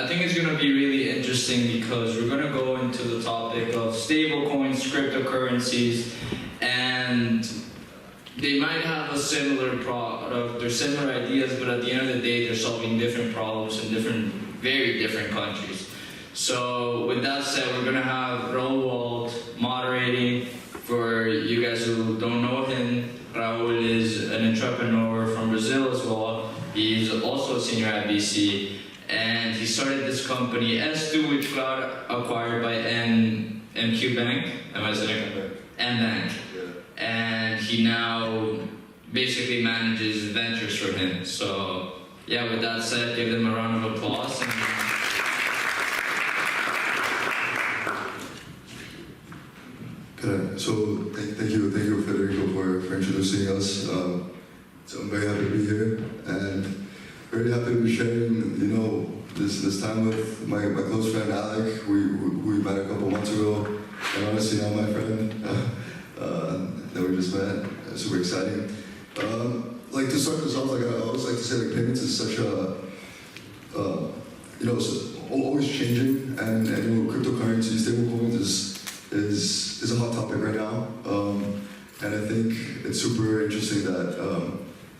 I think it's going to be really interesting because we're going to go into the topic of stablecoins, cryptocurrencies, and they might have a similar product or similar ideas, but at the end of the day, they're solving different problems in very different countries. So with that said, we're going to have Ruvo moderating. For you guys who don't know him, Raul is an entrepreneur from Brazil as well. He's also a senior at BC, and he started this company, S2, which got acquired by MQ Bank. Am I saying it? M-Bank. Yeah. And he now basically manages ventures for him. So yeah, with that said, give them a round of applause. So thank you, Federico, for introducing us. So I'm very happy to be here and very happy to be sharing, this time with my close friend Alec, we met a couple months ago, and honestly now my friend that we just met. Super exciting. Like to start this off, I always like to say payments is such a it's always changing, and cryptocurrency, stablecoins is a hot topic right now, and I think it's super interesting that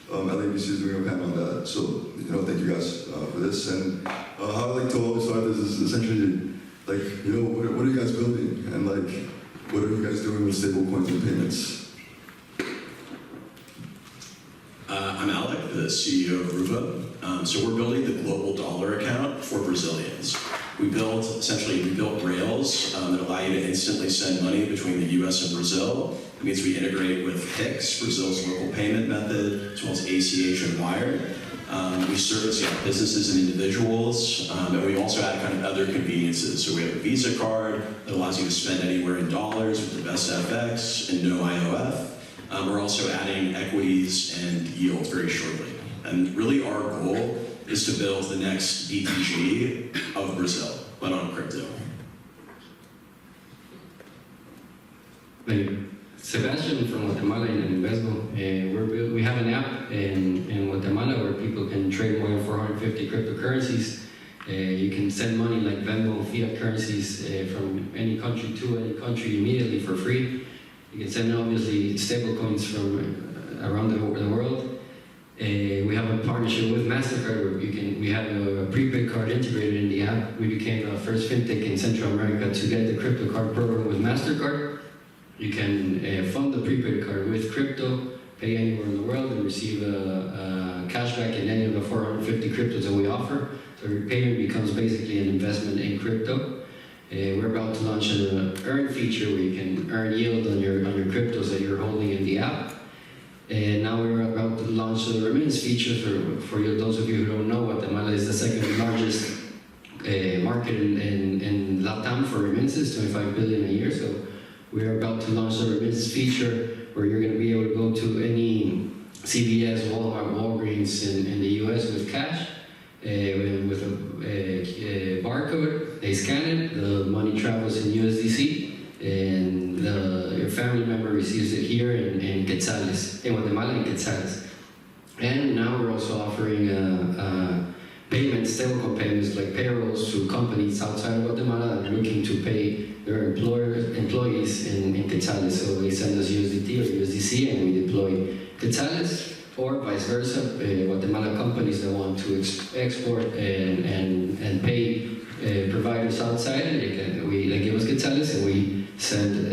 LABC is doing a panel on that. So thank you guys for this. And how I like to always start this is essentially what are you guys building, and what are you guys doing with stablecoins and payments? I'm Alec, the CEO of Ruvo. So we're building the global dollar account for Brazilians. We built rails that allow you to instantly send money between the US and Brazil. It means we integrate with PIX, Brazil's local payment method, as well as ACH and Wire. We service businesses and individuals, and we also add kind of other conveniences. So we have a Visa card that allows you to spend anywhere in dollars with the best FX and no IOF. We're also adding equities and yield very shortly. And really our goal is to build the next BTG of Brazil, but on crypto. Sebastian from Guatemala and InBestGo. We have an app in Guatemala where people can trade more than 450 cryptocurrencies. You can send money like Venmo, fiat currencies from any country to any country immediately for free. You can send obviously stablecoins from around the world. We have a partnership with MasterCard where we have a prepaid card integrated in the app. We became the first Fintech in Central America to get the crypto card program with MasterCard. You can fund the prepaid card with crypto, pay anywhere in the world, and receive a cashback in any of the 450 cryptos that we offer. So your payment becomes basically an investment in crypto. We're about to launch an earn feature where you can earn yield on your cryptos that you're holding in the app. And now we're about to launch the remittance feature for those of you who don't know. Guatemala is the second largest market in LATAM for remittances, 25 billion a year. So we're about to launch the remittance feature where you're going to be able to go to any CVS, Walmart, Walgreens in the US with cash, with a barcode. They scan it, the money travels in USDC, and your family member receives it here in Quetzales, in Guatemala in Quetzales. And now we're also offering payments, stablecoin payments like payrolls to companies outside of Guatemala that are looking to pay their employees in Quetzales. So they send us USDT or USDC and we deploy Quetzales, or vice versa. Guatemala companies that want to export and pay providers outside, they give us Quetzales and we send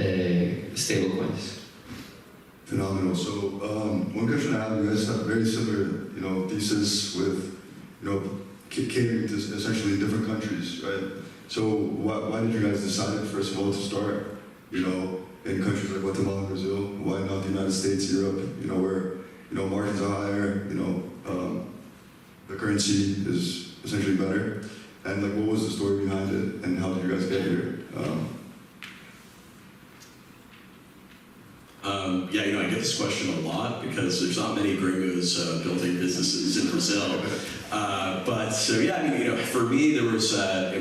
stablecoins. Phenomenal. So one question I have, you guys have very similar, thesis with, catering to essentially different countries, right? So why did you guys decide, first of all, to start, in countries like Guatemala and Brazil? Why not the United States, Europe, where, margins are higher, the currency is essentially better? And what was the story behind it, and how did you guys get here? I get this question a lot because there's not many gringos building businesses in Brazil. For me, there was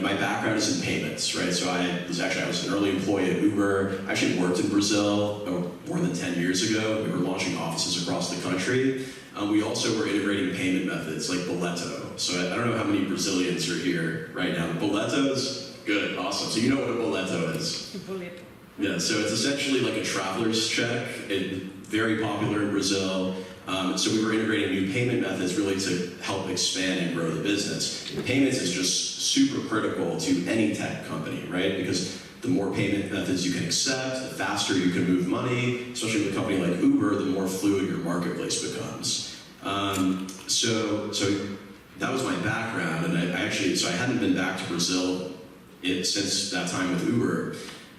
my background is in payments, right? So I was an early employee at Uber. I actually worked in Brazil more than 10 years ago. We were launching offices across the country. We also were integrating payment methods like boleto. So I don't know how many Brazilians are here right now. Boleto's good, awesome. So you know what a boleto is? Boleto. Yeah, so it's essentially like a traveler's check. It's very popular in Brazil. So we were integrating new payment methods really to help expand and grow the business. Payments is just super critical to any tech company, right? Because the more payment methods you can accept, the faster you can move money, especially with a company like Uber, the more fluid your marketplace becomes. So that was my background, and I hadn't been back to Brazil since that time with Uber.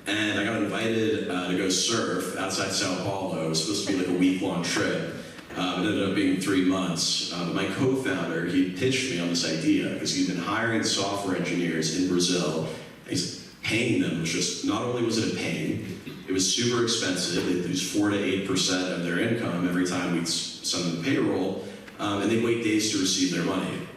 And I got invited to go surf outside Sao Paulo. It was supposed to be like a week-long trip. It ended up being 3 months. But my co-founder, he pitched me on this idea because he'd been hiring software engineers in Brazil. He's paying them was just, not only was it a pain, it was super expensive. They'd lose 4 to 8% of their income every time we'd send them payroll, and they'd wait days to receive their money.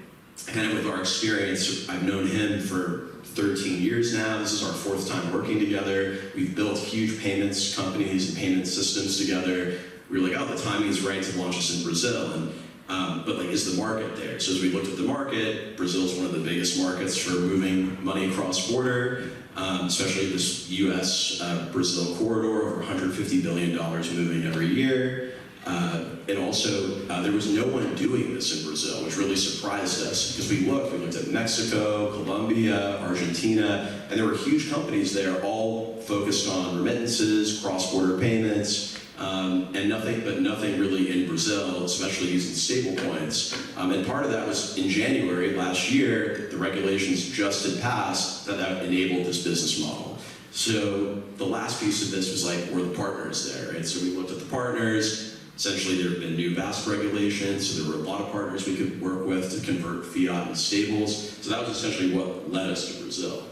Kind of with our experience, I've known him for 13 years now. This is our 4th time working together. We've built huge payments companies and payment systems together. We were like, oh, the timing is right to launch this in Brazil. But like, is the market there? So as we looked at the market, Brazil is one of the biggest markets for moving money cross border, especially this US-Brazil corridor, over $150 billion moving every year. And also, there was no one doing this in Brazil, which really surprised us because we looked at Mexico, Colombia, Argentina, and there were huge companies there all focused on remittances, cross-border payments, and nothing really in Brazil, especially using stablecoins. And part of that was in January last year, the regulations just had passed that enabled this business model. So the last piece of this was like, we're the partners there, right? So we looked at the partners. Essentially, there have been new VASP regulations, so there were a lot of partners we could work with to convert fiat and stables. So that was essentially what led us to Brazil.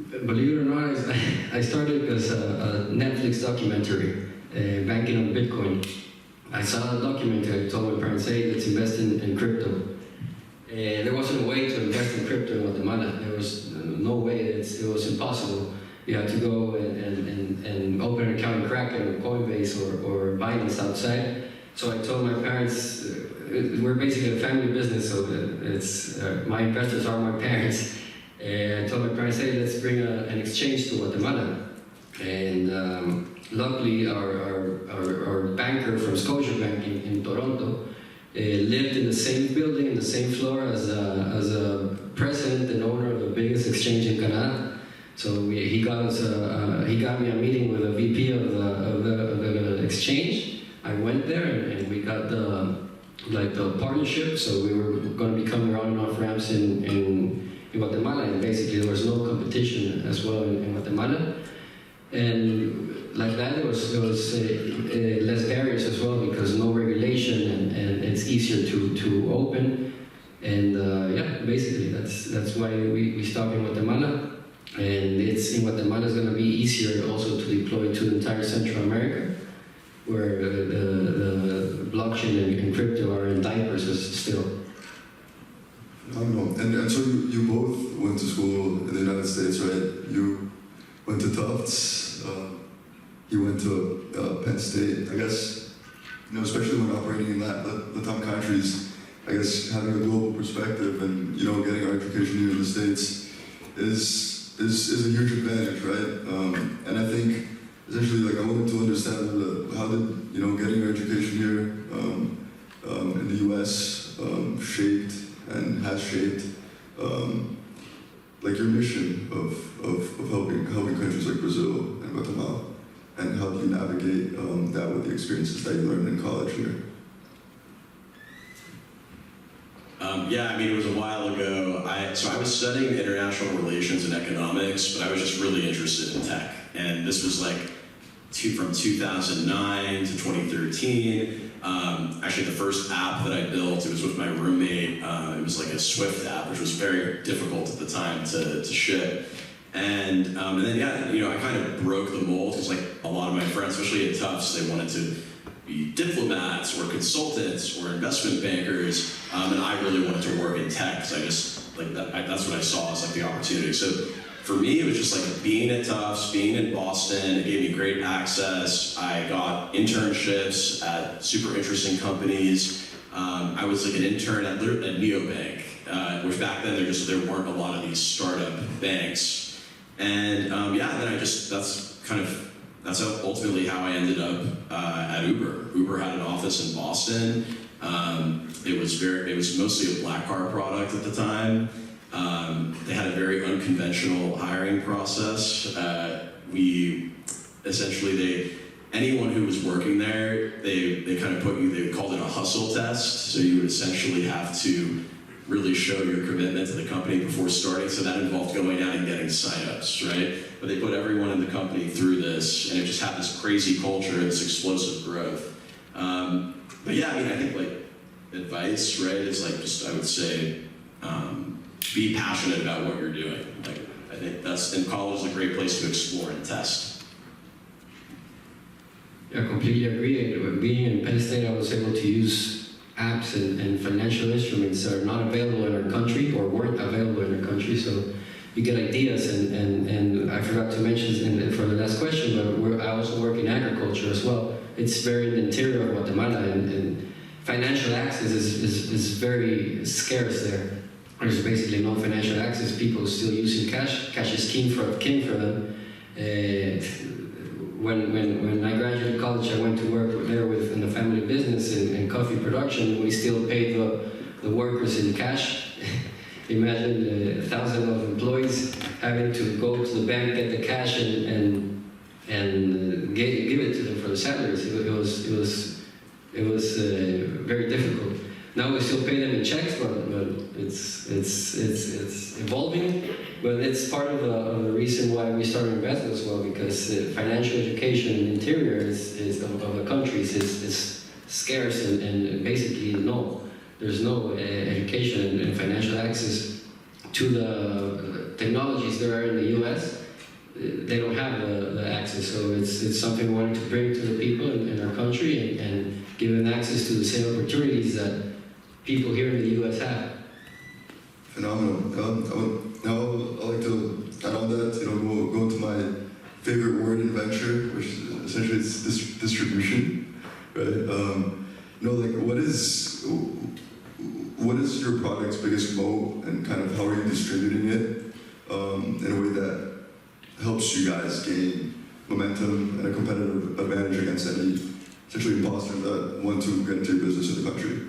Believe it or not, I started because a Netflix documentary, Banking on Bitcoin. I saw the documentary, I told my parents, hey, let's invest in crypto. There wasn't a way to invest in crypto in Guatemala. There was no way, it was impossible. You had to go and open an account in Kraken or Coinbase or Binance outside. So I told my parents, we're basically a family business, so it's my investors are my parents. And I told my parents, hey, let's bring an exchange to Guatemala. And luckily, our banker from Scotiabank in Toronto lived in the same building, in the same floor as a president and owner of the biggest exchange in Canada. So he got me a meeting with a VP of the exchange. I went there and we got the partnership. So we were going to become the on and off ramps in Guatemala, and basically there was no competition as well in Guatemala. And like that, there was less barriers as well because no regulation and it's easier to open. And yeah, basically that's why we stopped in Guatemala. And in Guatemala is going to be easier also to deploy to the entire Central America, where the blockchain and crypto are in diapers still. And so you both went to school in the United States, right? You went to Tufts, you went to Penn State. I guess, especially when operating in Latin countries, I guess having a global perspective and, getting our education here in the States is a huge advantage, right? And I think, essentially, I wanted to understand how did, getting your education here in the U.S. Shaped and has shaped, your mission of helping countries like Brazil and Guatemala, and how do you navigate that with the experiences that you learned in college here? Yeah, it was a while ago. So I was studying international relations and economics, but I was just really interested in tech. And this was from 2009 to 2013. Actually, the first app that I built, it was with my roommate. It was like a Swift app, which was very difficult at the time to ship. And then, yeah, I kind of broke the mold because a lot of my friends, especially at Tufts, they wanted to be diplomats or consultants or investment bankers, and I really wanted to work in tech because I just that's what I saw as the opportunity. So for me, it was just like being at Tufts, being in Boston. It gave me great access. I got internships at super interesting companies. I was like an intern at Neobank, which back then there weren't a lot of these startup banks. And then that's ultimately how I ended up at Uber. Uber had an office in Boston. It was mostly a black card product at the time. They had a very unconventional hiring process. Anyone who was working there, they kind of they called it a hustle test. So you would essentially have to really show your commitment to the company before starting. So that involved going out and getting signups, right? But they put everyone in the company through this, and it just had this crazy culture and this explosive growth. I think like advice, right, is like I would say, be passionate about what you're doing. Like, I think college is a great place to explore and test. I completely agree. Being in Penn State, I was able to use apps and financial instruments that are not available in our country or weren't available in our country. So you get ideas, and I forgot to mention for the last question, but I also work in agriculture as well. It's very in the interior of Guatemala, and financial access is very scarce there. There's basically no financial access. People are still using cash. Cash is king for them. When I graduated college, I went to work there in the family business in coffee production. We still paid the workers in cash. Imagine 1,000 of employees having to go to the bank, get the cash, and give it to them for the salaries. It was very difficult. Now we still pay them in checks, but it's evolving. But it's part of the reason why we started InBestGo as well, because financial education in the interior of the countries is scarce and basically there's no education and financial access to the technologies that are in the U.S. They don't have the access, so it's something we wanted to bring to the people in our country and give them access to the same opportunities that people here in the U.S. have. Phenomenal. Now I'd like to add on that, go into my favorite word in venture, which essentially is distribution, right? What is your product's biggest moat, and kind of how are you distributing it in a way that helps you guys gain momentum and a competitive advantage against any essentially imposters that want to get into your business in the country?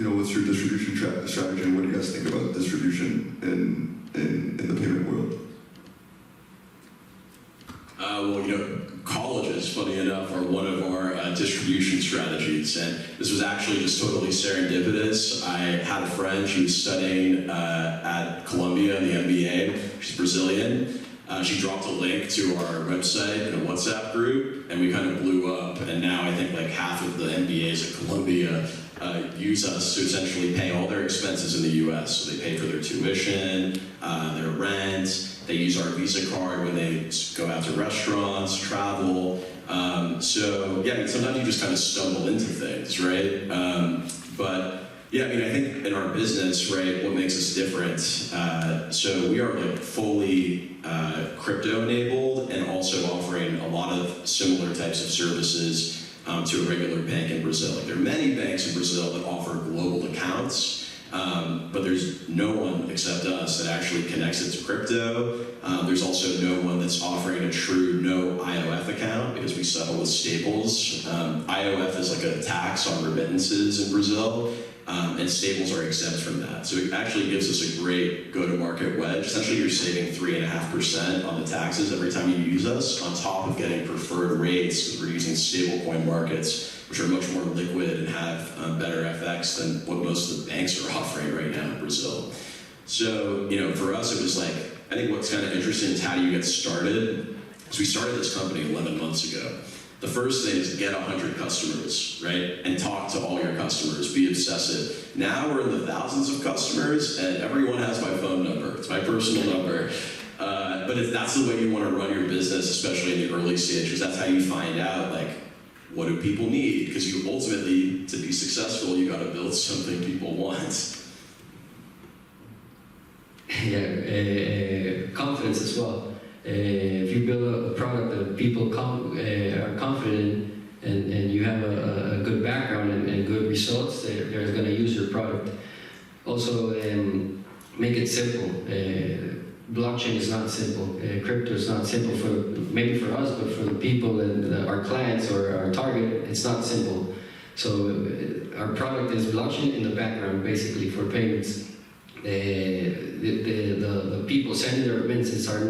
What's your distribution strategy, and what do you guys think about distribution in the payment world? Colleges, funny enough, are one of our distribution strategies, and this was actually just totally serendipitous. I had a friend, she was studying at Columbia in the MBA. She's Brazilian. She dropped a link to our website in a WhatsApp group, and we kind of blew up, and now I think like half of the MBAs at Columbia use us to essentially pay all their expenses in the US. So they pay for their tuition, their rent, they use our Visa card when they go out to restaurants, travel. Sometimes you just kind of stumble into things, right? I think in our business, right, what makes us different, so we are like fully crypto enabled and also offering a lot of similar types of services to a regular bank in Brazil. Like, there are many banks in Brazil that offer global accounts, but there's no one except us that actually connects it to crypto. There's also no one that's offering a true no IOF account because we settle with Stables. IOF is like a tax on remittances in Brazil. And Stables are exempt from that. So it actually gives us a great go-to-market wedge. Essentially, you're saving 3.5% on the taxes every time you use us, on top of getting preferred rates, because we're using stablecoin markets, which are much more liquid and have better FX than what most of the banks are offering right now in Brazil. So, for us, it was like, I think what's kind of interesting is how do you get started? So we started this company 11 months ago. The first thing is get 100 customers, right? And talk to all your customers, be obsessive. Now we're in the thousands of customers and everyone has my phone number. It's my personal number. But if that's the way you want to run your business, especially in the early stages, that's how you find out, like, what do people need? Because you ultimately, to be successful, you got to build something people want. confidence as well. If you build a product that people are confident in, and you have a good background and good results, they're going to use your product. Also, make it simple. Blockchain is not simple. Crypto is not simple maybe for us, but for the people and our clients or our target, it's not simple. So our product is blockchain in the background, basically, for payments. The people sending their remittances are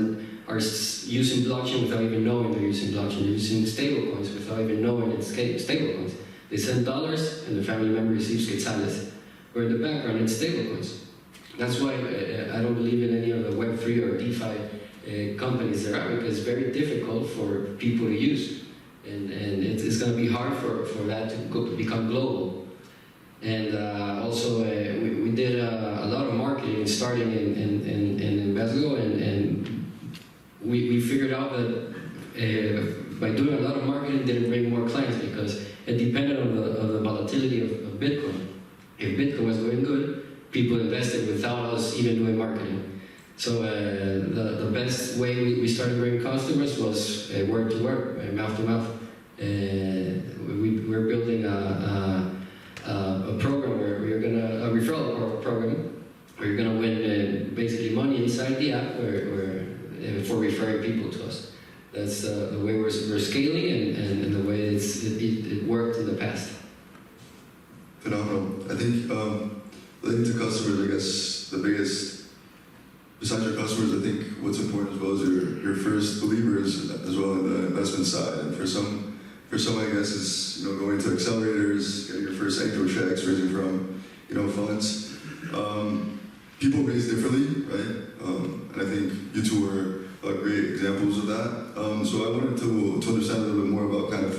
using blockchain without even knowing they're using blockchain. They're using stablecoins without even knowing it's stablecoins. They send dollars and the family member receives quetzales. Where in the background it's stablecoins. That's why I don't believe in any of the Web3 or DeFi companies there are, because it's very difficult for people to use. And it's going to be hard for that to become global. And also, we did a lot of marketing starting in InBestGo, and we figured out that by doing a lot of marketing didn't bring more clients, because it depended on the volatility of Bitcoin. If Bitcoin was going good, people invested without us even doing marketing. So the best way we started bringing customers was word to word, mouth to mouth. We're building a program where we're gonna a referral program where you're gonna win basically money inside the app for referring people to us. That's the way we're scaling and the way it worked in the past. Phenomenal. I think relating to customers, I guess the biggest, besides your customers, I think what's important as well is your first believers as well in the investment side. And for some, I guess, is going to accelerators, getting your first angel checks, raising from funds. People raise differently, right? And I think you two are great examples of that. So I wanted to understand a little bit more about kind of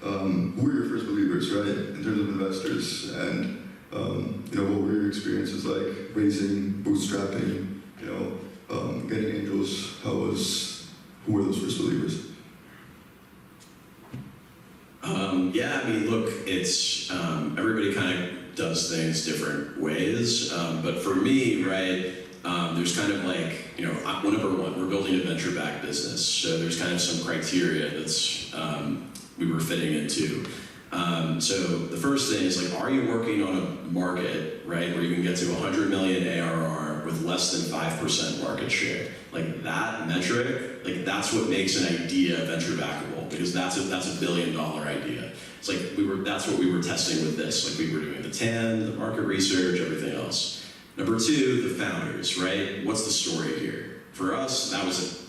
who were your first believers, right, in terms of investors, and what were your experiences like raising, bootstrapping, getting angels? Who were those first believers? Yeah, I mean, look, it's everybody kind of does things different ways, but for me, right, there's kind of like, well, number one, we're building a venture-backed business, so there's kind of some criteria that's we were fitting into. So the first thing is, like, are you working on a market, right, where you can get to 100 million ARR with less than 5% market share? Like, that metric, like, that's what makes an idea venture backable, because that's a $1 billion idea. It's like that's what we were testing with this. Like, we were doing the TAM, the market research, everything else. Number two, the founders, right? What's the story here? For us,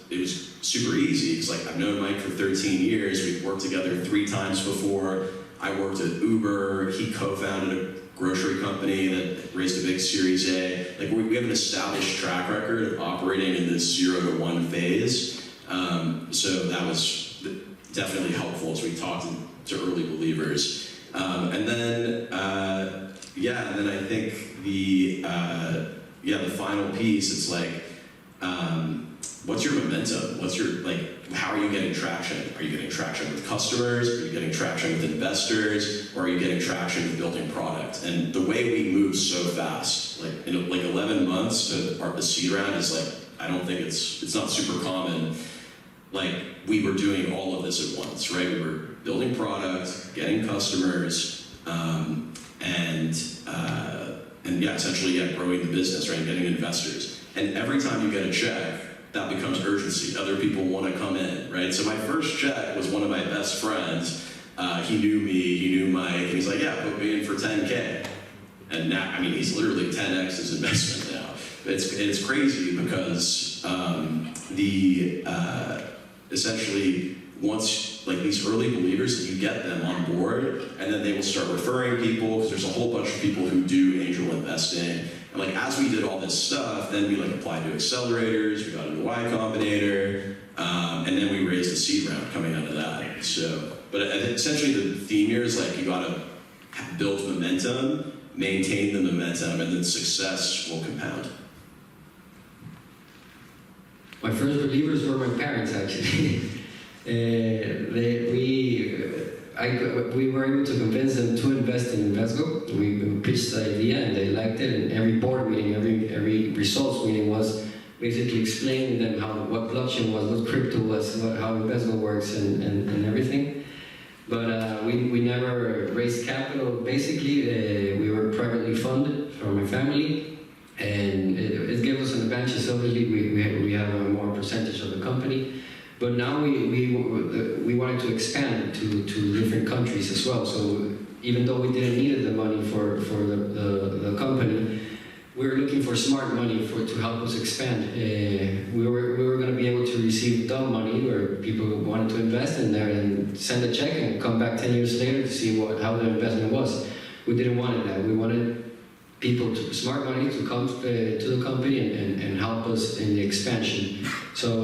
it was super easy, because, like, I've known Mike for 13 years. We've worked together 3 times before. I worked at Uber. He co-founded a grocery company that raised a big Series A. Like, we have an established track record of operating in this 0 to 1 phase. So that was definitely helpful as we talked to early believers. And then I think the final piece, it's like, what's your momentum? How are you getting traction? Are you getting traction with customers? Are you getting traction with investors? Or are you getting traction with building product? And the way we move so fast, like in 11 months to the seed round is like, I don't think it's not super common. Like, we were doing all of this at once, right? We were building product, getting customers, essentially growing the business, right? Getting investors. And every time you get a check, that becomes urgency. Other people want to come in, right? So my first check was one of my best friends. He knew me, he knew Mike, and he's like, yeah, put me in for 10K. And now, I mean, he's literally 10x his investment now. It's crazy because essentially, once, like, these early believers, that you get them on board, and then they will start referring people, because there's a whole bunch of people who do angel investing. And, like, as we did all this stuff, then we, like, applied to accelerators, we got into Y Combinator, and then we raised a seed round coming out of that. So, but essentially the theme here is, like, you gotta build momentum, maintain the momentum, and then success will compound. My first believers were my parents, actually. I we were able to convince them to invest in InBestGo. We pitched the idea and they liked it, and every board meeting, every results meeting was basically explaining them what blockchain was, what crypto was, how InBestGo works, and everything. But we never raised capital. Basically, we were privately funded from my family, and it gave us an advantage. Obviously, we have a more percentage of the company. But now we wanted to expand to different countries as well. So even though we didn't need the money for the company, we were looking for smart money to help us expand. We were going to be able to receive dumb money where people wanted to invest in there and send a check and come back 10 years later to see how the investment was. We didn't want that. We wanted people smart money to come to the company and help us in the expansion. So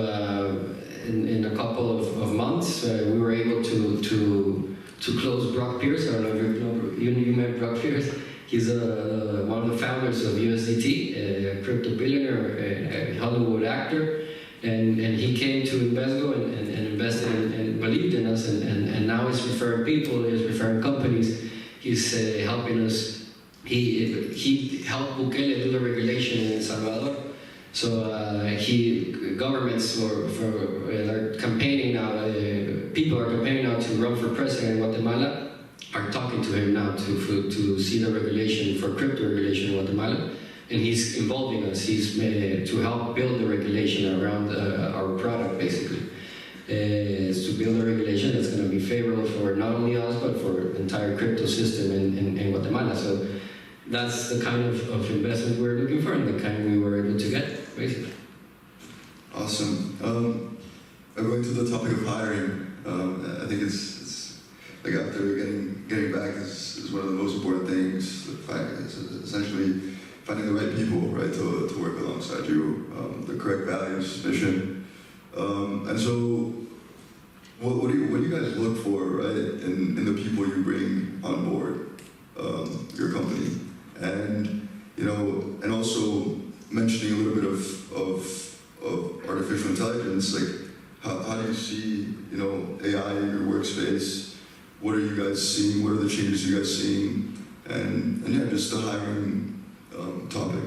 in a couple of months, we were able to close Brock Pierce. I don't know if you met Brock Pierce. He's one of the founders of USDT, a crypto billionaire, a Hollywood actor, and he came to InBestGo and invested and believed in us, and now he's referring people, he's referring companies, he's helping us. He helped Bukele do the regulation in El Salvador. So governments are campaigning now, people are campaigning now to run for president in Guatemala, are talking to him now to see the regulation for crypto regulation in Guatemala, and he's involving us. He's to help build the regulation around our product, basically. To build a regulation that's going to be favorable for not only us, but for the entire crypto system in Guatemala. So that's the kind of investment we're looking for and the kind we were able to get, basically. Awesome. Going to the topic of hiring, I think it's like after getting back is one of the most important things. Essentially finding the right people, right, to work alongside you, the correct values, mission, and so what do you guys look for, right, in the people you bring on board your company, and and also mentioning a little bit of artificial intelligence, like how do you see AI in your workspace? What are you guys seeing? What are the changes you guys seeing? And yeah, just the hiring topic.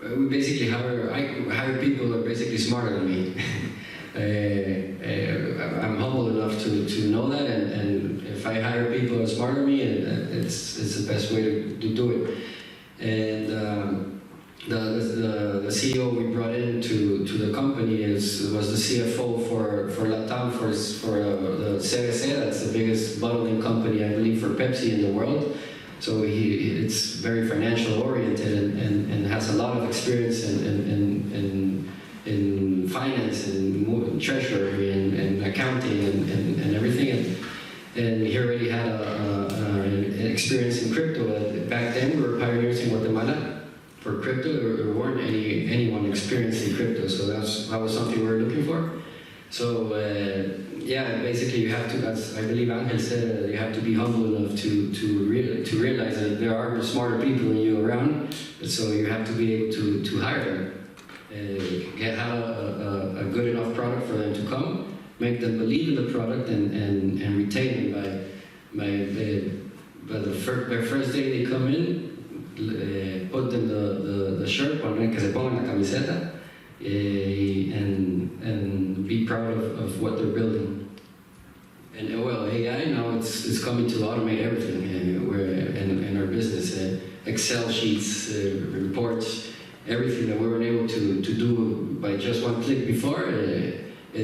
We basically hire people that are basically smarter than me. I'm humble enough to know that, and if I hire people that are smarter than me, it's the best way to do it. And the CEO we brought into the company was the CFO for Latam for the CVC. That's the biggest bottling company, I believe, for Pepsi in the world. So it's very financial oriented and has a lot of experience in finance and treasury and accounting and everything. And he already had an experience in crypto. Back then, we were pioneers in Guatemala for crypto. There weren't anyone experienced in crypto, so that was something we were looking for. So yeah, basically you have to, as I believe Angel said, you have to be humble enough to realize that there are smarter people than you around, so you have to be able to hire them, have a good enough product for them to come, make them believe in the product, and retain them by their first day they come in. Put them the shirt, que se pongan la camiseta, and be proud of what they're building. And well, AI now it's coming to automate everything in our business. Excel sheets, reports, everything that we weren't able to do by just one click before. We're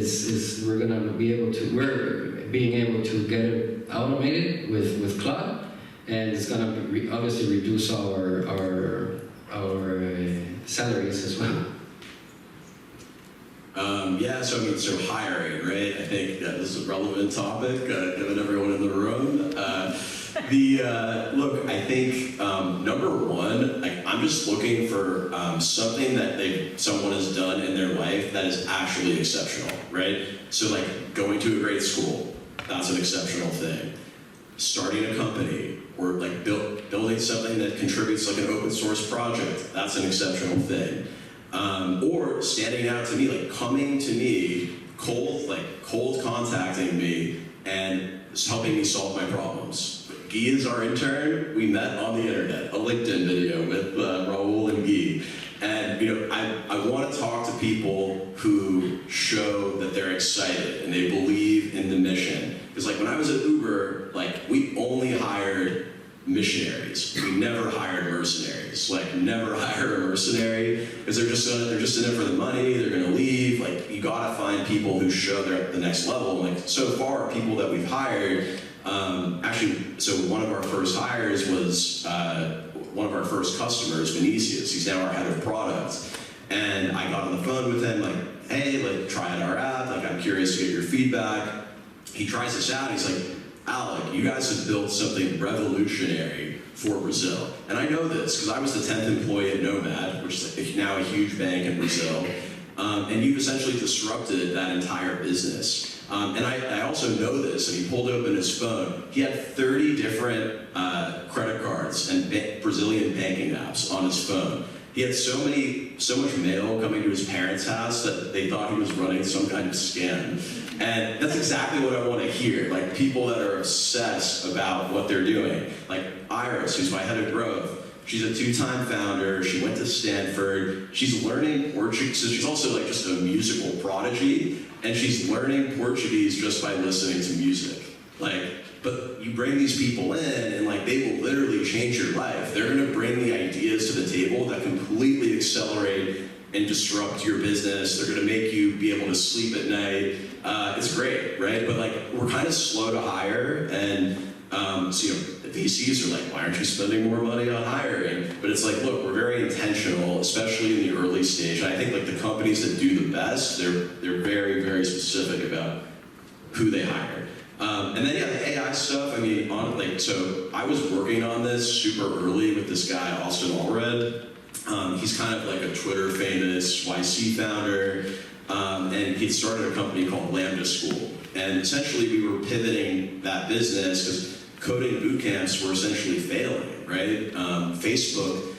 being able to get it automated with Cloud. And it's going to obviously reduce our salaries as well. So hiring, right? I think that this is a relevant topic, given everyone in the room. Look, I think number one, I'm just looking for something that someone has done in their life that is actually exceptional, right? So like going to a great school, that's an exceptional thing. Starting a company, or like building something that contributes like an open source project, that's an exceptional thing. Or standing out to me, like coming to me cold contacting me and helping me solve my problems. Guy is our intern. We met on the internet, a LinkedIn video with Raul and Guy. And I want to talk to people who show that they're excited and they believe in the mission. Because when I was at Uber, we only hired missionaries. We never hired mercenaries. Never hire a mercenary because they're just in it for the money. They're going to leave. You gotta find people who show they're at the next level. So far, people that we've hired. So one of our first hires was one of our first customers, Vinicius. He's now our head of product. And I got on the phone with him, hey, try out our app. I'm curious to get your feedback. He tries this out. He's like, Alec, you guys have built something revolutionary for Brazil. And I know this because I was the 10th employee at Nomad, which is now a huge bank in Brazil. And you've essentially disrupted that entire business. And I also know this, and he pulled open his phone. He had 30 different credit cards and Brazilian banking apps on his phone. He had so much mail coming to his parents' house that they thought he was running some kind of scam. And that's exactly what I want to hear, people that are obsessed about what they're doing. Iris, who's my head of growth, she's a 2-time founder, she went to Stanford, she's learning Portuguese, so she's also just a musical prodigy, and she's learning Portuguese just by listening to music. But you bring these people in, and they will literally change your life. They're gonna bring the ideas to the table that completely accelerate and disrupt your business. They're gonna make you be able to sleep at night. It's great, right? But we're kind of slow to hire, and the VCs are why aren't you spending more money on hiring? But it's look, we're very intentional, especially in the early stage. And I think the companies that do the best, they're very, very specific about who they hire. And then the AI stuff. So I was working on this super early with this guy Austin Allred. He's kind of a Twitter famous YC founder, and he'd started a company called Lambda School. And essentially we were pivoting that business because coding boot camps were essentially failing, right? Facebook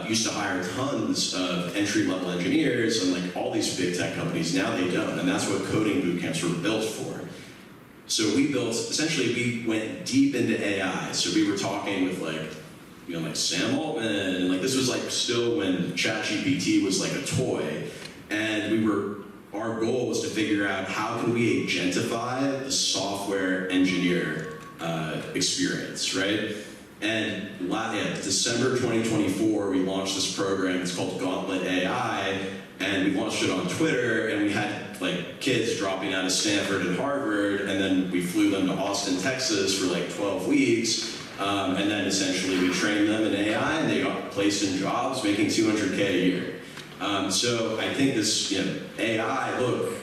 used to hire tons of entry-level engineers and all these big tech companies. Now they don't, and that's what coding boot camps were built for. So we went deep into AI. So we were talking with Sam Altman, and this was still when ChatGPT was a toy, and our goal was to figure out how can we agentify the software engineer experience, right? And December 2024, we launched this program. It's called Gauntlet AI, and we launched it on Twitter, and we had kids dropping out of Stanford and Harvard, and then we flew them to Austin, Texas for 12 weeks. And then essentially we trained them in AI, and they got placed in jobs making $200K a year. So I think this, AI, look,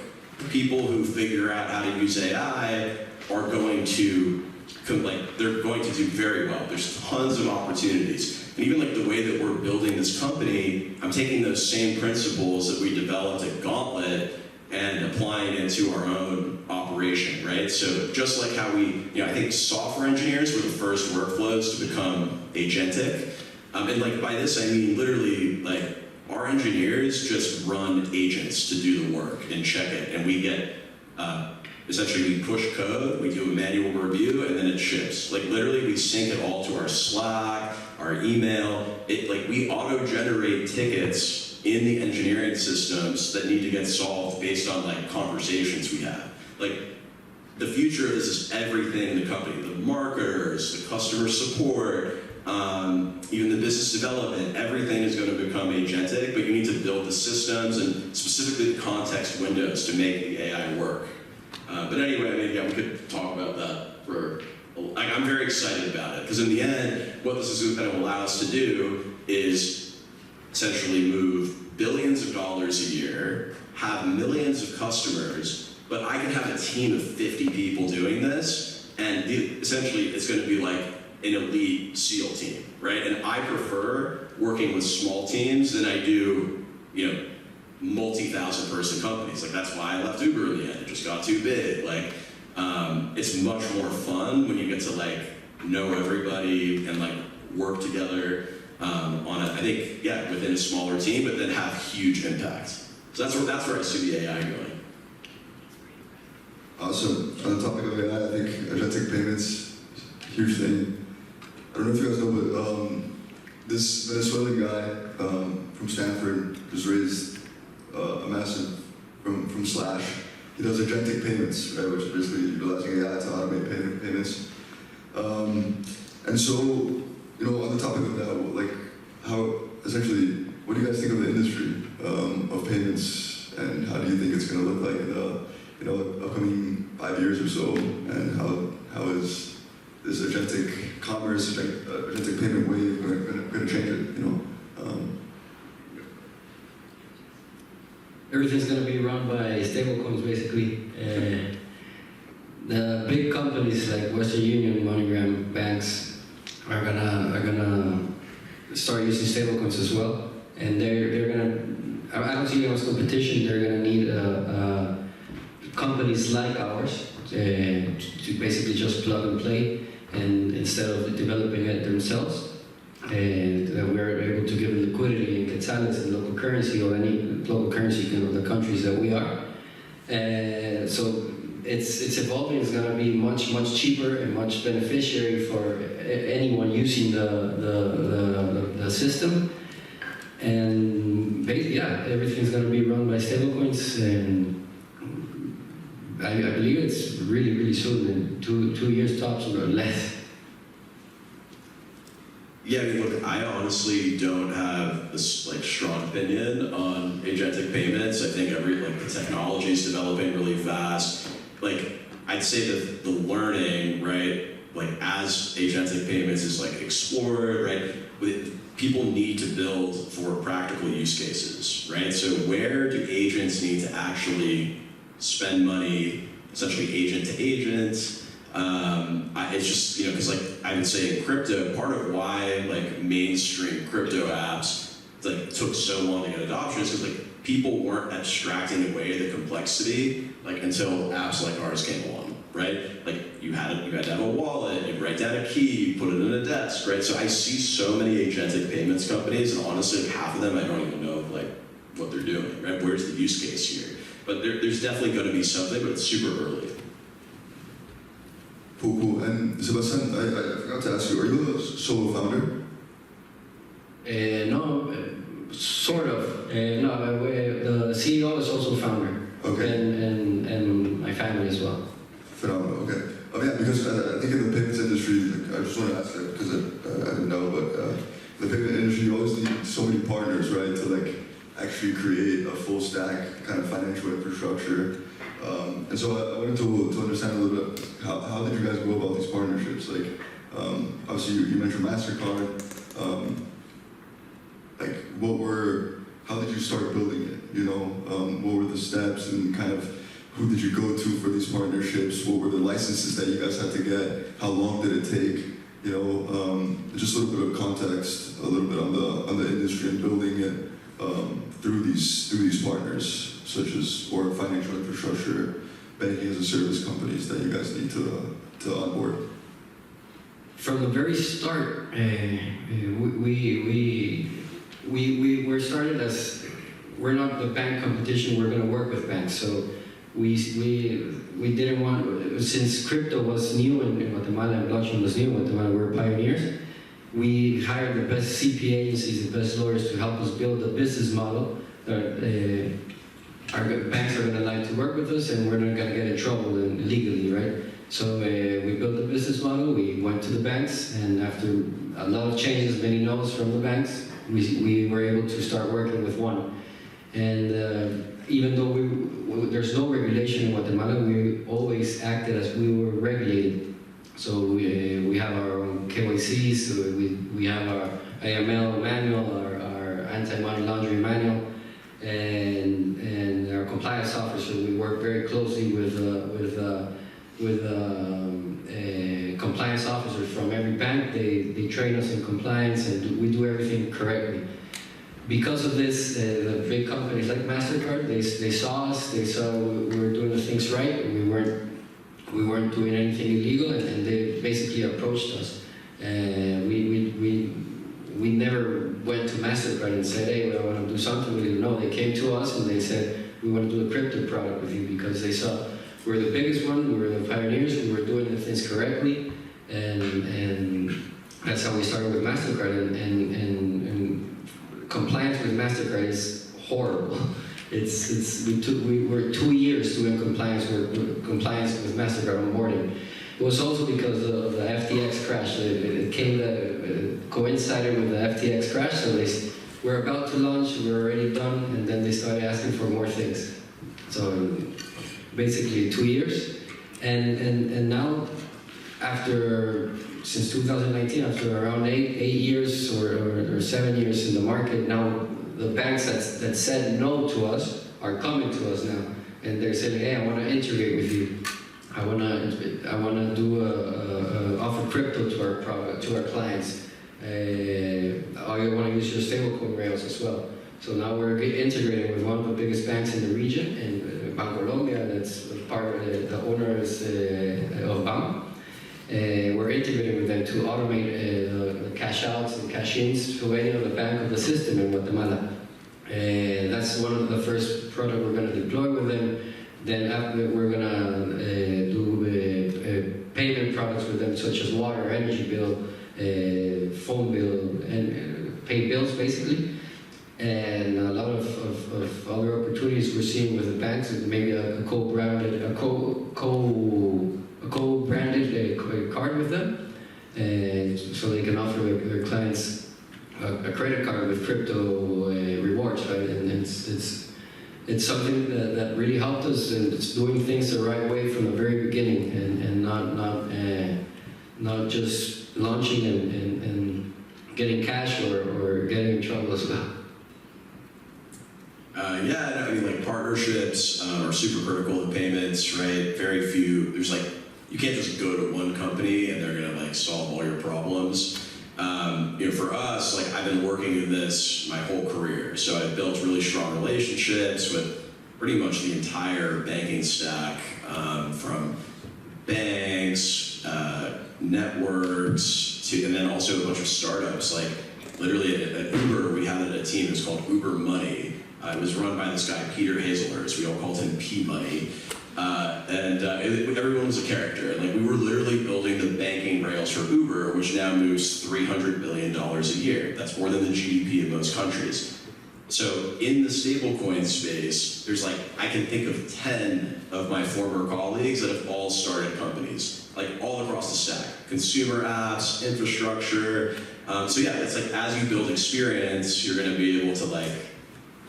people who figure out how to use AI are going to, they're going to do very well. There's tons of opportunities. And even the way that we're building this company, I'm taking those same principles that we developed at Gauntlet and applying it to our own operation, right? So just like how I think software engineers were the first workflows to become agentic. And by this, I mean literally, our engineers just run agents to do the work and check it. And we get, essentially we push code, we do a manual review, and then it ships. Literally we sync it all to our Slack, our email. We auto-generate tickets in the engineering systems that need to get solved based on conversations we have. The future of this is everything in the company, the marketers, the customer support, even the business development, everything is going to become agentic, but you need to build the systems and specifically the context windows to make the AI work. But anyway, we could talk about that for, I'm very excited about it, because in the end, what this is going to allow us to do is essentially move billions of dollars a year, have millions of customers, but I can have a team of 50 people doing this, and essentially it's going to be an elite SEAL team, right? And I prefer working with small teams than I do, multi-thousand person companies. That's why I left Uber in the end. It just got too big. It's much more fun when you get to know everybody and work together on it. I think, within a smaller team, but then have huge impact. So that's where I see the AI going. Awesome. On the topic of AI, I think agentic payments, huge thing. I don't know if you guys know, but this Venezuelan guy from Stanford just raised a massive from Slash. He does agentic payments, right, which is basically utilizing AI to automate payments. And so, you know, on the topic of that, like, how essentially, what do you guys think of the industry of payments, and how do you think it's going to look like in the upcoming 5 years or so, and how is this agentic commerce, agentic payment wave going to change it? You know. Everything's going to be run by stablecoins, basically. The big companies like Western Union, MoneyGram, banks are gonna start using stablecoins as well, and they're gonna. I don't see them as competition. They're gonna need companies like ours to basically just plug and play, and instead of developing it themselves. And we're able to give them liquidity and quetzales in local currency, or any local currency of the countries that we are. So it's evolving. It's going to be much cheaper and much beneficiary for anyone using the system. And basically, yeah, everything's going to be run by stablecoins, and I believe it's really soon, in two years tops or less. Yeah, I mean, look, I honestly don't have this strong opinion on agentic payments. I think the technology is developing really fast. I'd say that the learning, right, as agentic payments is explored, right, people need to build for practical use cases, right? So where do agents need to actually spend money, essentially agent to agent? It's just, because I would say in crypto, part of why mainstream crypto apps took so long to get adoption is because people weren't abstracting away the complexity until apps like ours came along, right? You had to have a wallet, you'd write down a key, you put it in a desk, right? So I see so many agentic payments companies, and honestly, half of them I don't even know what they're doing, right? Where's the use case here? But there's definitely going to be something, but it's super early. Cool. And Sebastian, I forgot to ask you, are you a solo founder? No, sort of. No, the CEO is also founder. Okay. And my family as well. Phenomenal. Okay. Yeah, because I think in the payments industry, I just want to ask that because I didn't know, but the payment industry, you always need so many partners, right, to actually create a full stack kind of financial infrastructure. And so I wanted to understand a little bit, how did you guys go about these partnerships? Obviously you mentioned MasterCard. How did you start building it? You know, what were the steps, and kind of who did you go to for these partnerships? What were the licenses that you guys had to get? How long did it take? You know, just a little bit of context, a little bit on the industry and building it through these partners, such as or financial infrastructure, banking as a service companies that you guys need to onboard. From the very start, we're started as, we're not the bank competition. We're going to work with banks. So we didn't want, since crypto was new in Guatemala and blockchain was new in Guatemala, we were pioneers. We hired the best CPA agencies, the best lawyers to help us build a business model that our banks are going to like to work with us, and we're not going to get in trouble legally, right? So we built a business model. We went to the banks, and after a lot of changes, many no's from the banks, we were able to start working with one. And even though there's no regulation in Guatemala, we always acted as we were regulated. So we have our own KYC, so we have our AML manual, our anti-money laundering manual, and our compliance officer. We work very closely with compliance officers from every bank. They train us in compliance, and we do everything correctly. Because of this, the big companies like MasterCard, they saw us, they saw we were doing the things right, and we weren't doing anything illegal, and they basically approached us. We never went to MasterCard and said, hey, I want to do something with you. No, they came to us and they said, we want to do a crypto product with you, because they saw we're the biggest one, we were the pioneers, we were doing the things correctly, and that's how we started with MasterCard, and compliance with MasterCard is horrible. We were 2 years doing compliance with MasterCard onboarding. It was also because of the FTX crash. It coincided with the FTX crash, so we're about to launch, we're already done, and then they started asking for more things. So basically 2 years, and now since 2019, after around eight years or 7 years in the market, now the banks that said no to us are coming to us now, and they're saying, hey, I want to integrate with you. I want to do offer crypto to our clients. I want to use your stablecoin rails as well. So now we're integrating with one of the biggest banks in the region, in Bancolombia. That's part of the owner is of BAM. We're integrating with them to automate the cash outs and cash ins to any other bank of the system in Guatemala. That's one of the first products we're going to deploy with them. Then after we're going to do payment products with them, such as water, energy bill, phone bill, and pay bills basically. And a lot of other opportunities we're seeing with the banks is maybe a co-branded card with them, so they can offer their clients a credit card with crypto rewards, right? And it's something that really helped us, and it's doing things the right way from the very beginning, and not just launching and getting cash or getting in trouble as well. Yeah, I mean, like partnerships are super critical to payments, right? Very few. There's like, you can't just go to one company and they're gonna like solve all your problems. For us, like I've been working in this my whole career, so I've built really strong relationships with pretty much the entire banking stack, from banks, networks, and then also a bunch of startups. Like literally at Uber, we had a team that's called Uber Money. It was run by this guy, Peter Hazelhurst. We all called him P-Money. Everyone was a character. Like we were literally building the banking rails for Uber, which now moves $300 billion a year. That's more than the GDP of most countries. So in the stablecoin space, there's like, I can think of 10 of my former colleagues that have all started companies, like all across the stack. Consumer apps, infrastructure. So yeah, it's like as you build experience, you're gonna be able to like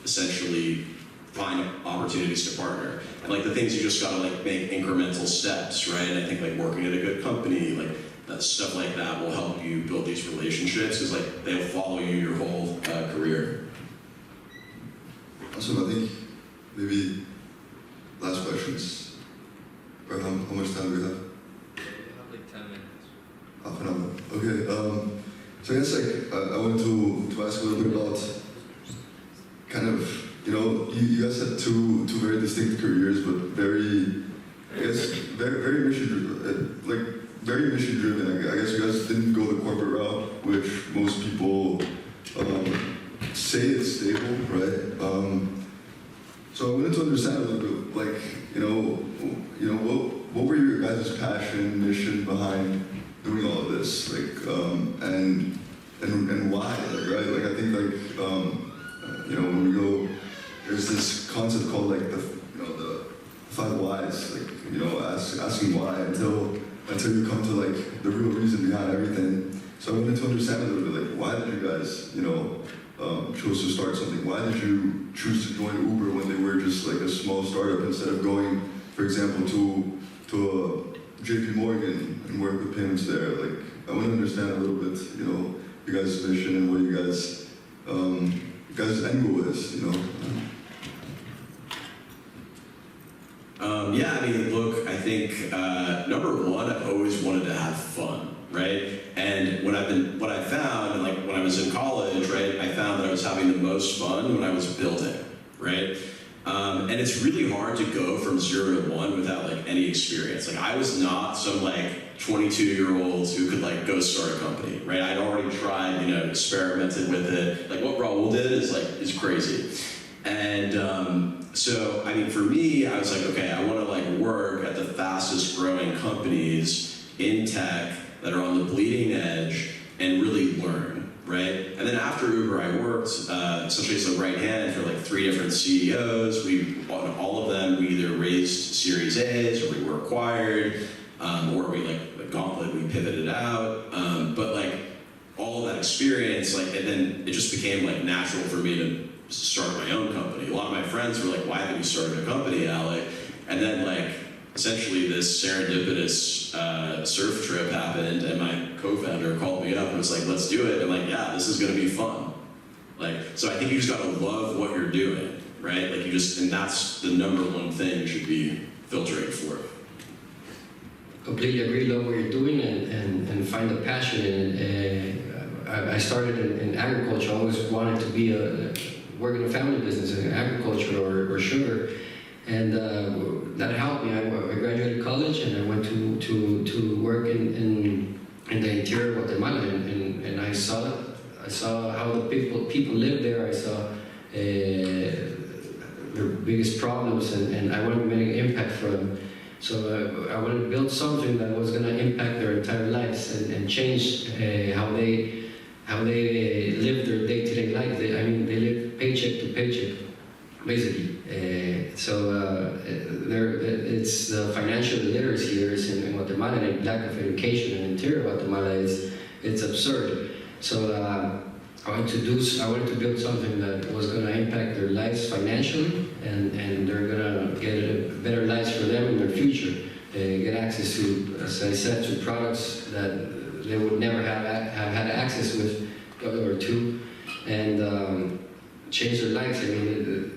essentially find opportunities to partner. And like the things you just gotta like make incremental steps, right? And I think like working at a good company, like that stuff like that will help you build these relationships, because like they'll follow you your whole career. Awesome. I think maybe last questions. Or how much time do we have? We have like 10 minutes. Half an hour. Okay. So I guess like I wanted to ask a little bit about kind of, you guys had two very distinct careers, but very mission driven. Very mission driven. I guess you guys didn't go the corporate route, which most people say it's stable, right? So I wanted to understand a little bit, like, what were your guys' passion, mission behind doing all of this, like, and why, like, right? Like, I think, like, when we go, there's this concept called like the 5 whys, like, asking why until you come to like the real reason behind everything. So I wanted to understand a little bit, like, why did you guys, chose to start something? Why did you choose to join Uber when they were just like a small startup, instead of going, for example, to a JP Morgan and work with payments there? Like, I want to understand a little bit, you guys' mission and what you guys' end goal is, Yeah, I mean, look, I think number one, I've always wanted to have fun, right? And what I found, and like when I was in college, right, I found that I was having the most fun when I was building, right? And it's really hard to go from 0 to 1 without like any experience. Like I was not some like 22-year-old who could like go start a company, right? I'd already tried, experimented with it. Like what Raul did is crazy. And so, I mean, for me, I was like, okay, I want to like work at at the fastest growing companies in tech that are on the bleeding edge and really learn, right? And then after Uber, I worked essentially as a right hand for like 3 different CEOs. On all of them, we either raised Series A's or we were acquired, or we like Gauntlet, we pivoted out. But like all of that experience, like, and then it just became like natural for me to start my own company. A lot of my friends were like, "Why haven't you started a company, Alec?" And then like essentially this serendipitous surf trip happened, and my co-founder called me up and was like, "Let's do it." And like, yeah, this is gonna be fun. Like, so I think you just gotta love what you're doing, right? Like you just, and that's the number one thing you should be filtering for. Completely agree, love what you're doing and find the passion in it. I started in agriculture. I always wanted to be work in a family business in agriculture or sugar, and that helped me. I graduated college and I went to work in the interior of Guatemala, and I saw how the people live there. I saw their biggest problems, and I wanted to make an impact for them. So I wanted to build something that was going to impact their entire lives and change how they live their day-to-day life. They live paycheck to paycheck, basically. It's the financial literacy here in Guatemala, and lack of education in the interior of Guatemala it's absurd. So I wanted to build something that was going to impact their lives financially, and they're going to get better lives for them in their future. Get access to, as I said, to products that they would never have had access with or to, and change their lives. I mean,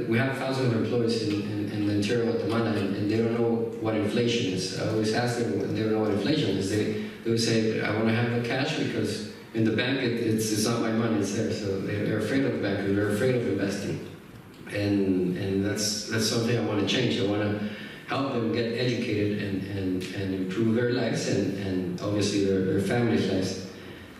we have thousands of employees in the interior of Guatemala, and they don't know what inflation is. I always ask them when they don't know what inflation is. They would say, "I want to have the cash because in the bank it's not my money, it's there." So they're afraid of the bank, and they're afraid of investing, and that's something I want to change. I want to help them get educated and improve their lives and obviously their families' lives.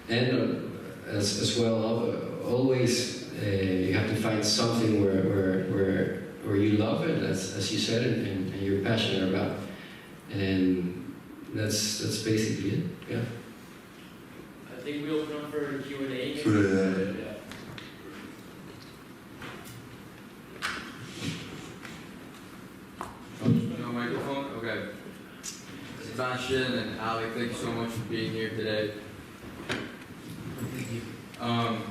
And as well, always you have to find something where you love it, as you said, and you're passionate about, and that's basically it. Yeah. I think we open up for Q&A. Q&A, yeah. No microphone? Okay. Sebastian and Alec, thank you so much for being here today.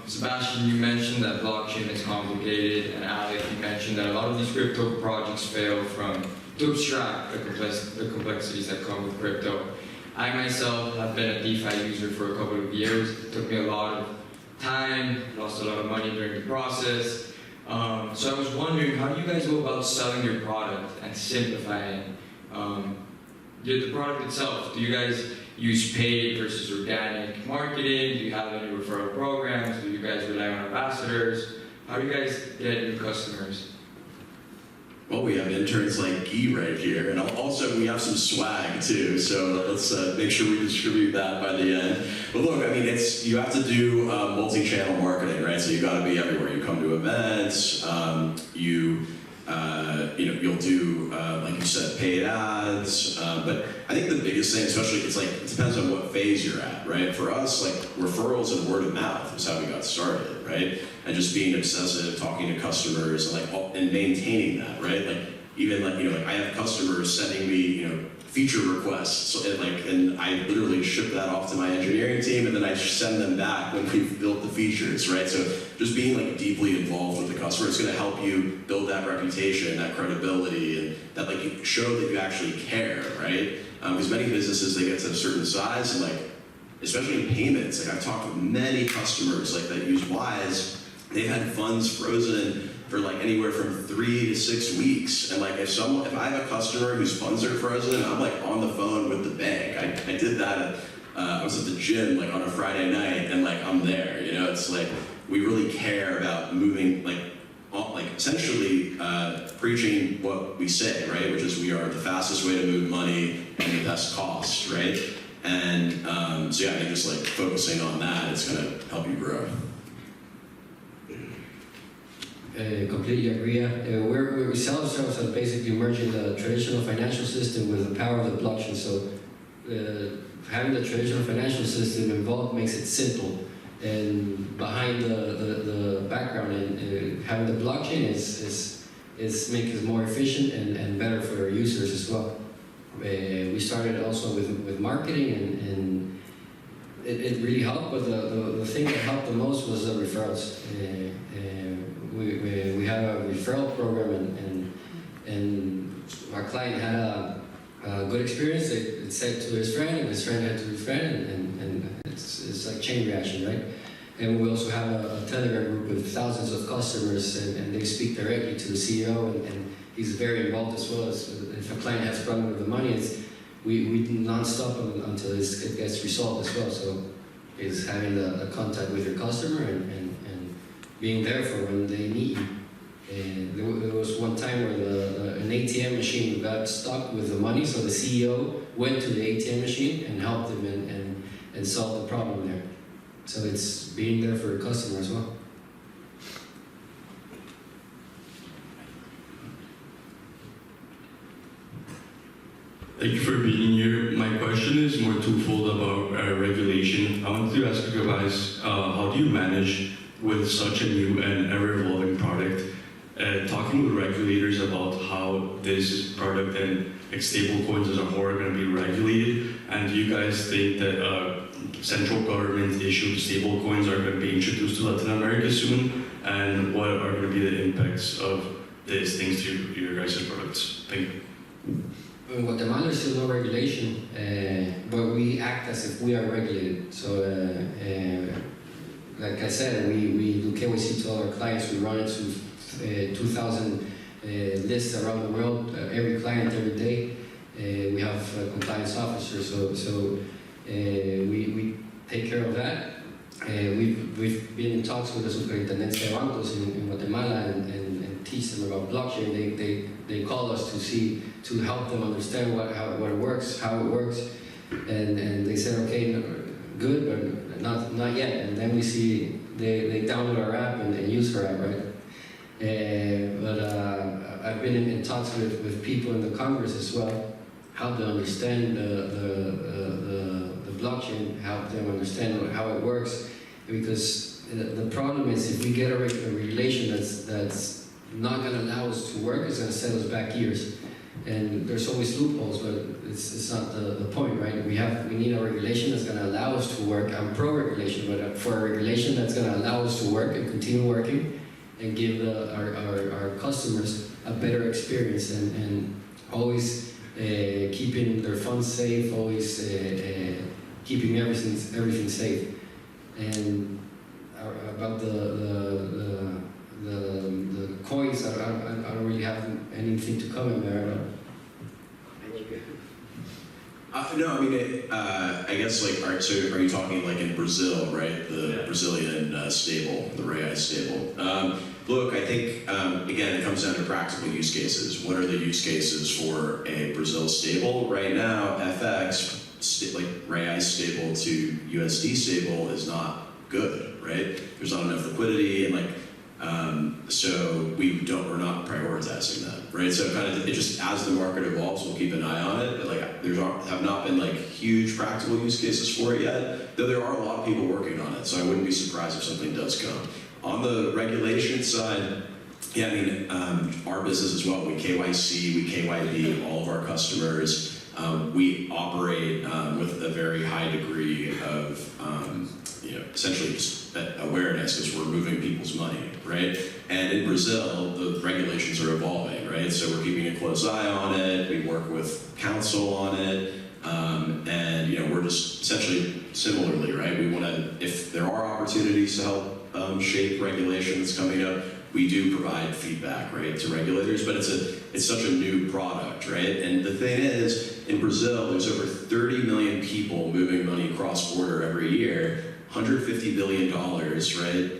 Sebastian, you mentioned that blockchain is complicated, and Alec, you mentioned that a lot of these crypto projects fail to abstract the complexities that come with crypto. I myself have been a DeFi user for a couple of years. It took me a lot of time, lost a lot of money during the process. So I was wondering, how do you guys go about selling your product and simplifying the product itself? Do you guys use paid versus organic marketing? Do you have any referral programs? Do you guys rely on ambassadors? How do you guys get new customers? Well, we have interns like Guy right here, and also we have some swag too, so let's make sure we distribute that by the end. But look, I mean, you have to do multi-channel marketing, right? So you got to be everywhere. You come to events, you'll do, like you said, paid ads. But I think the biggest thing, especially, it depends on what phase you're at, right? For us, like referrals and word of mouth is how we got started, right? And just being obsessive, talking to customers, and maintaining that, right? I have customers sending me, feature requests, and I literally ship that off to my engineering team, and then I send them back when we've built the features, right? So just being deeply involved with the customer, it's going to help you build that reputation, that credibility, and that you show that you actually care, right? Because many businesses, they get to a certain size, and especially in payments, I've talked with many customers that use Wise. They've had funds frozen for anywhere from 3 to 6 weeks, and if I have a customer whose funds are frozen, I'm on the phone with the bank. I did that. I was at the gym on a Friday night, and I'm there. It's we really care about moving essentially preaching what we say, right? Which is we are the fastest way to move money and the best cost, right? And so yeah, I think just focusing on that is going to help you grow. completely agree. We sell ourselves as basically merging the traditional financial system with the power of the blockchain. So having the traditional financial system involved makes it simple, and behind the background and having the blockchain is makes it more efficient and better for our users as well. We started also with marketing and it really helped, but the thing that helped the most was the referrals. We have a referral program and our client had a good experience. It said to his friend, and his friend had to his friend, and it's like chain reaction, right? And we also have a Telegram group with thousands of customers, and they speak directly to the CEO, and he's very involved as well. As if a client has a problem with the money, we non-stop until it gets resolved as well. So it's having the contact with your customer and being there for when they need you. And there was one time where an ATM machine got stuck with the money, so the CEO went to the ATM machine and helped him and solved the problem there. So it's being there for your customer as well. Thank you for being here. My question is more twofold about regulation. I want to ask you guys, how do you manage with such a new and ever-evolving product, talking with regulators about how this product and stablecoins as a whole are going to be regulated? And do you guys think that central government issued stablecoins are going to be introduced to Latin America soon? And what are going to be the impacts of these things to your guys' products? Thank you. In Guatemala, there's still no regulation, but we act as if we are regulated. So, like I said, we do KYC to all our clients. We run into 2,000 lists around the world, every client, every day. We have compliance officers, so we take care of that. We've been in talks with the Superintendencia de Bancos in Guatemala and teach them about blockchain. They call us to help them understand what it works, how it works, and they said, okay, good, but not yet. And then we see they download our app and use our app, right? But I've been in talks with people in the Congress as well, help them understand the blockchain, help them understand how it works, because the problem is if we get a regulation that's not going to allow us to work, it's going to set us back years. And there's always loopholes, but it's not the point, right? We need a regulation that's going to allow us to work. I'm pro-regulation, but for a regulation that's going to allow us to work and continue working and give our customers a better experience and always keeping their funds safe, always keeping everything safe. And about the coins, I don't really have anything to comment there. No, I mean, I guess like, so are you talking like in Brazil, right? The Brazilian stable, the reais stable. Look, I think, again, it comes down to practical use cases. What are the use cases for a Brazil stable? Right now, FX, like reais stable to USD stable is not good, right? There's not enough liquidity and like, so we're not prioritizing that, right? So kind of, it just, as the market evolves, we'll keep an eye on it. But like, have not been like huge practical use cases for it yet, though there are a lot of people working on it. So I wouldn't be surprised if something does come. On the regulation side, yeah, I mean, our business as well, we KYC, we KYB all of our customers. We operate with a very high degree of, essentially just awareness because we're moving people's money, right? And in Brazil, the regulations are evolving, right? So we're keeping a close eye on it. We work with council on it. And, we're just essentially similarly, right? We want to, if there are opportunities to help shape regulation that's coming up, we do provide feedback, right, to regulators, but it's such a new product, right? And the thing is, in Brazil, there's over 30 million people moving money cross-border every year, $150 billion, right?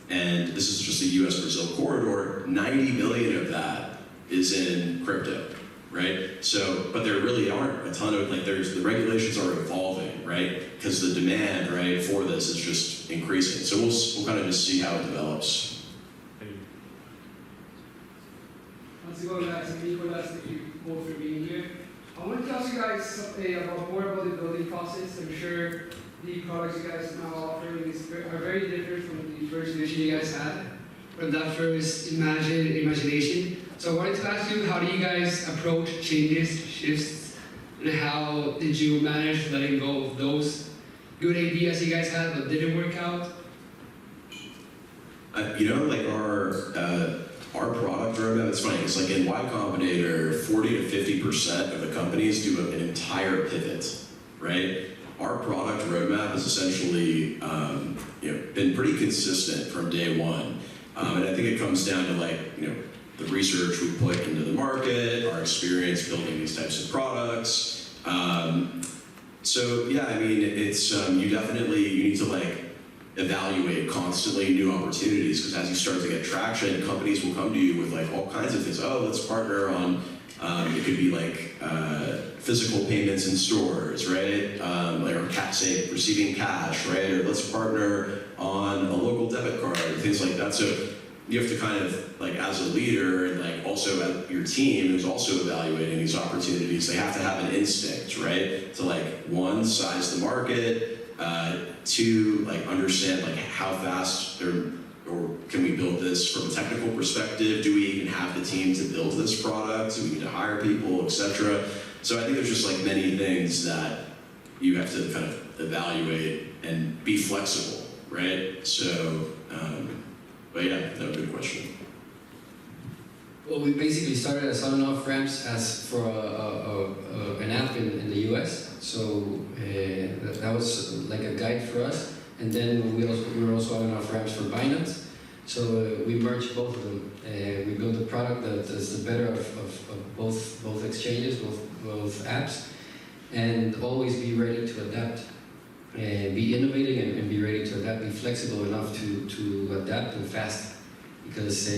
And this is just the US-Brazil corridor, 90 billion of that is in crypto, right? So, but there really aren't a ton of, like, the regulations are evolving, right? Because the demand, right, for this is just increasing. So we'll kind of just see how it develops. Thank you. this is going back to Nicolas, thank you both for being here. I wanted to ask you guys something more about the building process. I'm sure the products you guys now offering are very different from the first vision you guys had, from that first imagination. So I wanted to ask you, how do you guys approach changes, shifts, and how did you manage letting go of those good ideas you guys had but didn't work out? Like our product roadmap, it's funny, it's like in Y Combinator, 40 to 50% of the companies do an entire pivot, right? Our product roadmap has essentially been pretty consistent from day one. And I think it comes down to the research we put into the market, our experience building these types of products. It's you need to evaluate constantly new opportunities, because as you start to get traction, companies will come to you with all kinds of things. Oh, let's partner on, it could be physical payments in stores, right? Or say receiving cash, right? Or let's partner on a local debit card, things like that. So you have to kind of, as a leader and also your team who's also evaluating these opportunities, they have to have an instinct, right? To one, size the market, two, understand how fast or can we build this from a technical perspective? Do we even have the team to build this product? Do we need to hire people, etc.? So I think there's just many things that you have to kind of evaluate and be flexible, right? So, but yeah, that was a good question. Well, we basically started as on-off ramps as for an app in the US. So that was like a guide for us. And then we were also on-off ramps for Binance. So we merged both of them. We built a product that is the better of both exchanges, both apps, and always be ready to adapt. Be innovating and be ready to adapt. Be flexible enough to adapt and fast. Because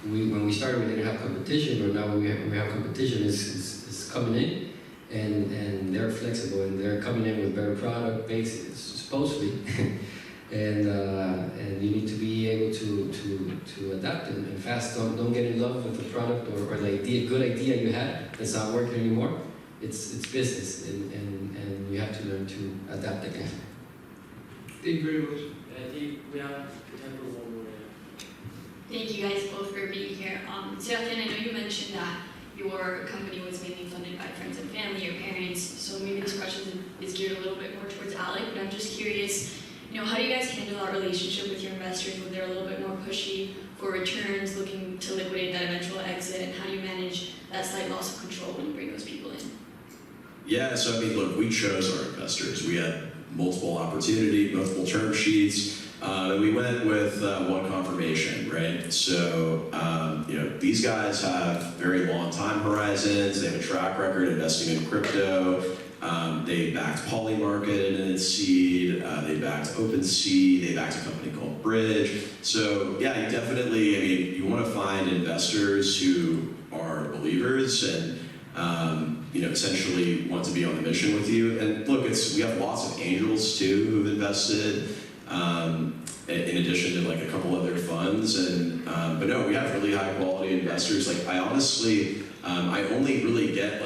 when we started, we didn't have competition, but now we have competition is coming in, and they're flexible and they're coming in with better product bases, supposedly, and you need to be able to adapt and fast. Don't get in love with the product or the good idea you had that's not working anymore. It's business, and you have to learn to adapt again. Thank you very much. I think we have time for one more. Thank you guys both for being here. Sebastian, I know you mentioned that your company was mainly funded by friends and family, your parents, so maybe this question is geared a little bit more towards Alec, but I'm just curious, how do you guys handle that relationship with your investors when they're a little bit more pushy for returns, looking to liquidate that eventual exit, and how do you manage that slight loss of control when you bring those people in? Yeah, so look, we chose our investors. We had multiple term sheets. We went with one confirmation, right? So, these guys have very long time horizons. They have a track record investing in crypto. They backed Polymarket in its seed. They backed OpenSea. They backed a company called Bridge. So, yeah, you definitely, you want to find investors who are believers and, essentially want to be on the mission with you. And look, we have lots of angels too who've invested. In addition to a couple other funds, but no, we have really high quality investors. I honestly, I only really get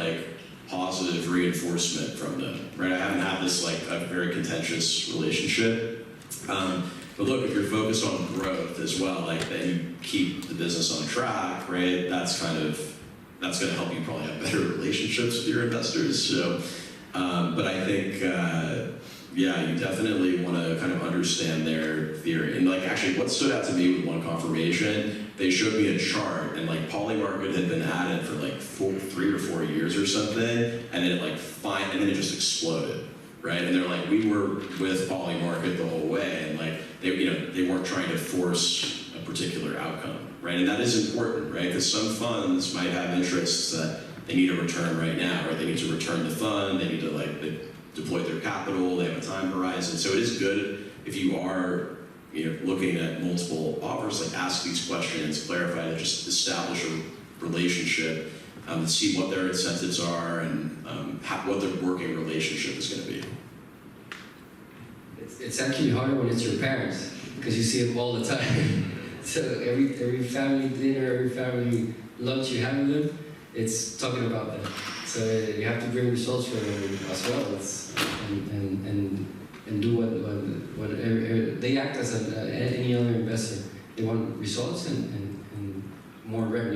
positive reinforcement from them, right? I haven't had this a very contentious relationship. But look, if you're focused on growth as well, then you keep the business on track, right? That's going to help you probably have better relationships with your investors. So, but I think. Yeah, you definitely want to kind of understand their theory. And actually what stood out to me with one confirmation, they showed me a chart and Polymarket had been at it for 3 or 4 years or something, and then it just exploded, right? And they're we were with Polymarket the whole way, and they weren't trying to force a particular outcome, right? And that is important, right? Because some funds might have interests that they need a return right now, or they need to return the fund, they need to they deploy their capital, they have a time horizon. So it is good if you are looking at multiple offers, ask these questions, clarify, just establish a relationship, see what their incentives are and what their working relationship is going to be. It's actually harder when it's your parents, because you see them all the time. So every family dinner, every family lunch you have with them, it's talking about that. So you have to bring results for them as well. And do what they act as any other investor. They want results and more revenue.